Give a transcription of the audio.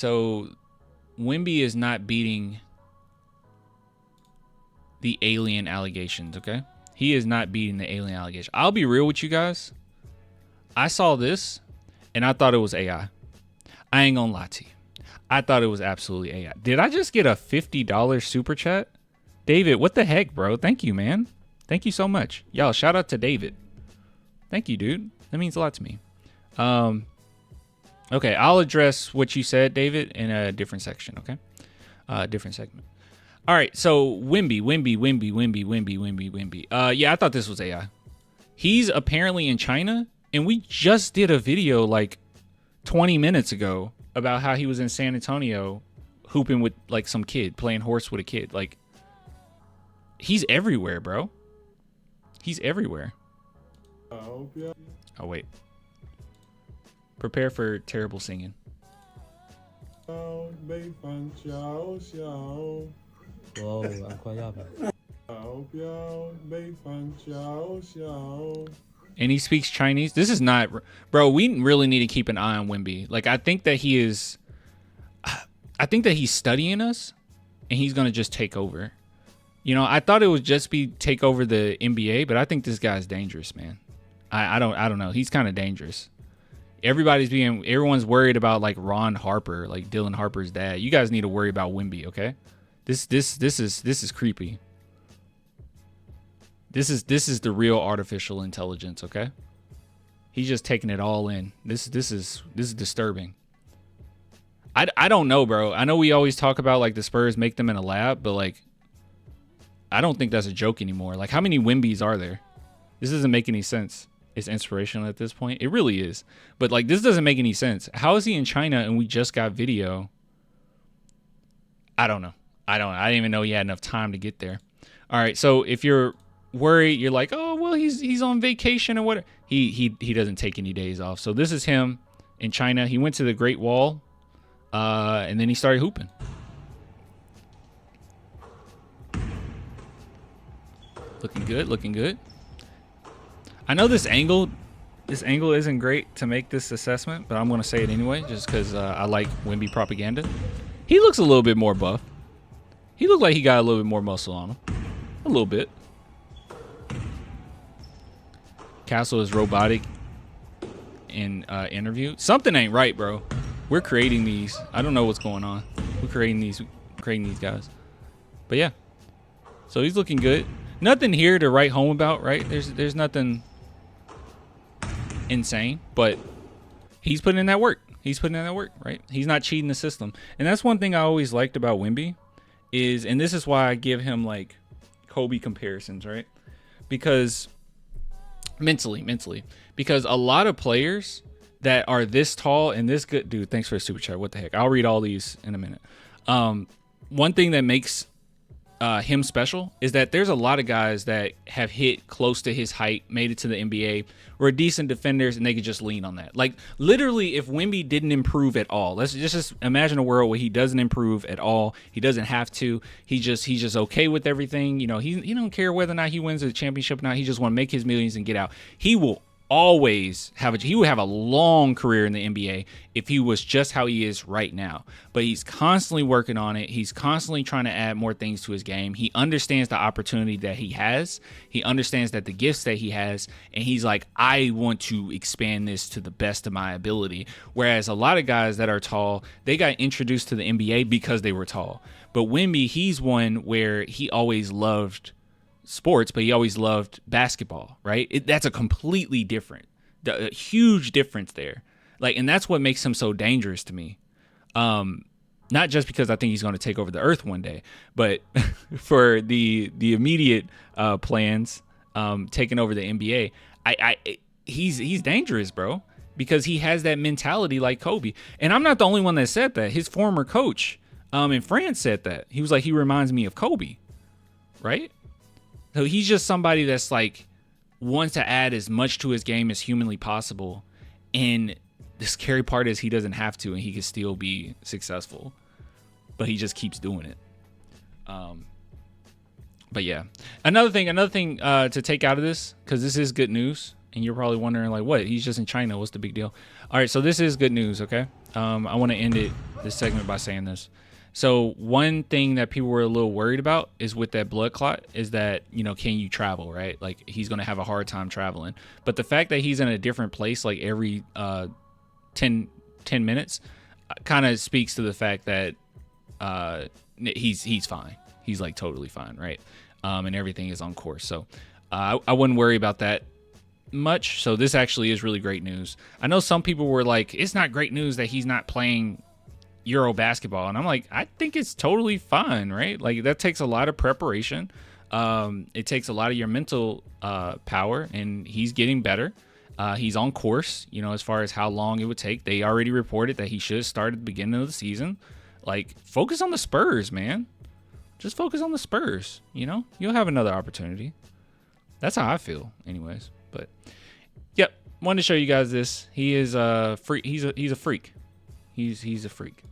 So Wemby is not beating the alien allegations, okay? He is not beating the alien allegation. I'll be real with you guys. I saw this and I thought it was AI. I ain't gonna lie to you. I thought it was absolutely AI. Did I just get a $50 super chat? David, what the heck, bro? Thank you, man. Thank you so much. Y'all, shout out to David. Thank you, dude. That means a lot to me. Okay, I'll address what you said, David, in a different section, okay? Different segment. All right, so Wemby. Yeah, I thought this was AI. He's apparently in China, and we just did a video like 20 minutes ago about how he was in San Antonio hooping with like some kid, playing horse with a kid. Like, he's everywhere, bro. He's everywhere. Oh, wait. Prepare for terrible singing. And he speaks Chinese. This is not, bro. We really need to keep an eye on Wemby. Like, I think that he's studying us, and he's gonna just take over. You know, I thought it would just be take over the NBA, but I think this guy's dangerous, man. I don't know. He's kind of dangerous. Everyone's worried about like Ron Harper, like Dylan Harper's dad. You guys need to worry about Wemby, okay? This is creepy. This is the real artificial intelligence, okay? He's just taking it all in. This is disturbing. I don't know, bro. I know we always talk about like the Spurs make them in a lab, but like I don't think that's a joke anymore. Like, how many Wembys are there? This doesn't make any sense. It's inspirational at this point. It really is. But like, this doesn't make any sense. How is he in China and we just got video? I don't know. I didn't even know he had enough time to get there. All right. So if you're worried, you're like, oh, well, he's on vacation or what? He doesn't take any days off. So this is him in China. He went to the Great Wall and then he started hooping. Looking good, looking good. I know this angle isn't great to make this assessment, but I'm going to say it anyway, just because I like Wemby propaganda. He looks a little bit more buff. He looked like he got a little bit more muscle on him. A little bit. Castle is robotic in interview. Something ain't right, bro. We're creating these. I don't know what's going on. We're creating these guys. But yeah. So he's looking good. Nothing here to write home about, right? There's nothing insane, but he's putting in that work. Right? He's not cheating the system. And that's one thing I always liked about Wemby is, and this is why I give him like Kobe comparisons, right? Because mentally, because a lot of players that are this tall and this good, dude, thanks for the super chat. What the heck? I'll read all these in a minute. One thing that makes him special is that there's a lot of guys that have hit close to his height, made it to the NBA, were decent defenders, and they could just lean on that. Like, literally, if Wemby didn't improve at all, let's just imagine a world where he doesn't improve at all. He doesn't have to. He's just okay with everything. You know, he don't care whether or not he wins a championship or not. He just want to make his millions and get out. He will always he would have a long career in the NBA if he was just how he is right now. But he's constantly working on it. He's constantly trying to add more things to his game. He understands the opportunity that he has. He understands that the gifts that he has, and he's like, I want to expand this to the best of my ability. Whereas a lot of guys that are tall, they got introduced to the NBA because they were tall. But Wemby, he's one where he always loved sports, but he always loved basketball, right? That's a completely different, a huge difference there. Like, and that's what makes him so dangerous to me. Not just because I think he's going to take over the earth one day, but for the immediate plans, taking over the NBA, he's dangerous, bro, because he has that mentality like Kobe. And I'm not the only one that said that. His former coach in France said that. He was like, he reminds me of Kobe, right? So he's just somebody that's like wants to add as much to his game as humanly possible. And the scary part is he doesn't have to, and he can still be successful, but he just keeps doing it. But yeah, another thing to take out of this, because this is good news. And you're probably wondering, like, what? He's just in China. What's the big deal? All right, so this is good news, okay? I want to end this segment by saying this. So one thing that people were a little worried about is with that blood clot is that, can you travel, right? Like, he's going to have a hard time traveling. But the fact that he's in a different place, like, every 10 minutes kind of speaks to the fact that he's fine. He's, like, totally fine, right? And everything is on course. So I wouldn't worry about that much. So this actually is really great news. I know some people were like, it's not great news that he's not playing Euro basketball, and I'm like, I think it's totally fine, right? Like, that takes a lot of preparation. It takes a lot of your mental power, and he's getting better. He's on course, as far as how long it would take. They already reported that he should start at the beginning of the season. Like, focus on the Spurs, man. Just focus on the Spurs. You'll have another opportunity. That's how I feel, anyways. But yep, wanted to show you guys this. He is a freak. He's a freak. He's a freak.